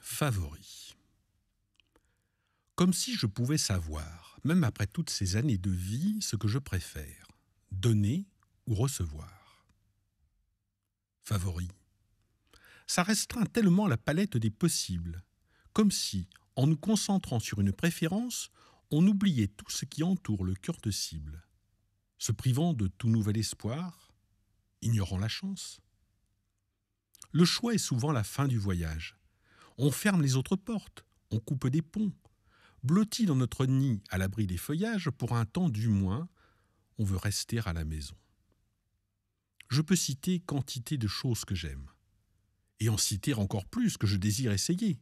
Favori. Comme si je pouvais savoir, même après toutes ces années de vie, ce que je préfère, donner ou recevoir. Favori. Ça restreint tellement la palette des possibles, comme si, en nous concentrant sur une préférence, on oubliait tout ce qui entoure le cœur de cible, se privant de tout nouvel espoir, ignorant la chance. Le choix est souvent la fin du voyage. On ferme les autres portes, on coupe des ponts. Blotti dans notre nid à l'abri des feuillages, pour un temps du moins, on veut rester à la maison. Je peux citer quantité de choses que j'aime, et en citer encore plus que je désire essayer.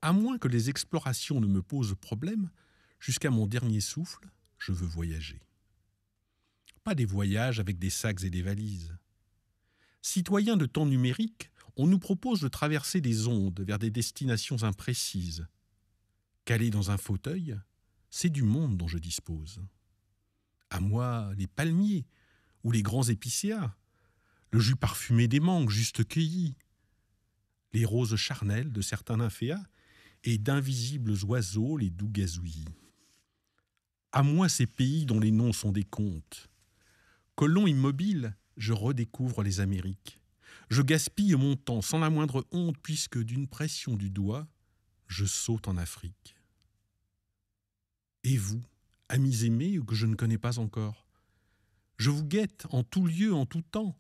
À moins que les explorations ne me posent problème, jusqu'à mon dernier souffle, je veux voyager. Pas des voyages avec des sacs et des valises. Citoyens de temps numérique, on nous propose de traverser des ondes vers des destinations imprécises. Calé dans un fauteuil, c'est du monde dont je dispose. À moi, les palmiers ou les grands épicéas, le jus parfumé des mangues juste cueillis, les roses charnelles de certains nymphéas et d'invisibles oiseaux les doux gazouillis. À moi ces pays dont les noms sont des contes. Colon immobile, je redécouvre les Amériques. Je gaspille mon temps sans la moindre honte puisque d'une pression du doigt, je saute en Afrique. Et vous, amis aimés que je ne connais pas encore, je vous guette en tout lieu, en tout temps,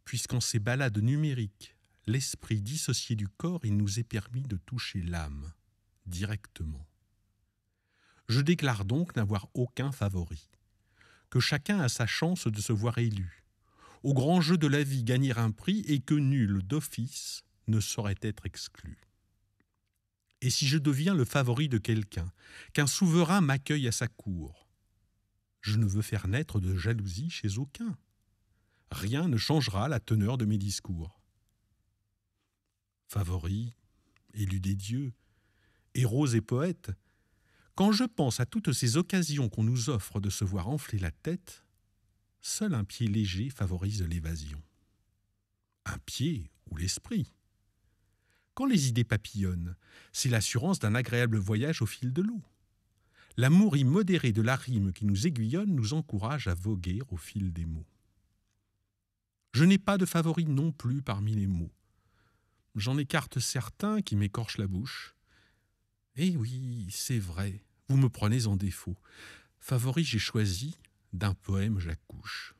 puisqu'en ces balades numériques, l'esprit dissocié du corps, il nous est permis de toucher l'âme, directement. Je déclare donc n'avoir aucun favori, que chacun a sa chance de se voir élu, au grand jeu de la vie gagner un prix et que nul d'office ne saurait être exclu. Et si je deviens le favori de quelqu'un, qu'un souverain m'accueille à sa cour, je ne veux faire naître de jalousie chez aucun. Rien ne changera la teneur de mes discours. Favori, élu des dieux, héros et poètes, quand je pense à toutes ces occasions qu'on nous offre de se voir enfler la tête, seul un pied léger favorise l'évasion. Un pied ou l'esprit. Quand les idées papillonnent, c'est l'assurance d'un agréable voyage au fil de l'eau. L'amour immodéré de la rime qui nous aiguillonne nous encourage à voguer au fil des mots. Je n'ai pas de favori non plus parmi les mots. J'en écarte certains qui m'écorchent la bouche. Eh oui, c'est vrai, vous me prenez en défaut. Favori j'ai choisi, d'un poème j'accouche.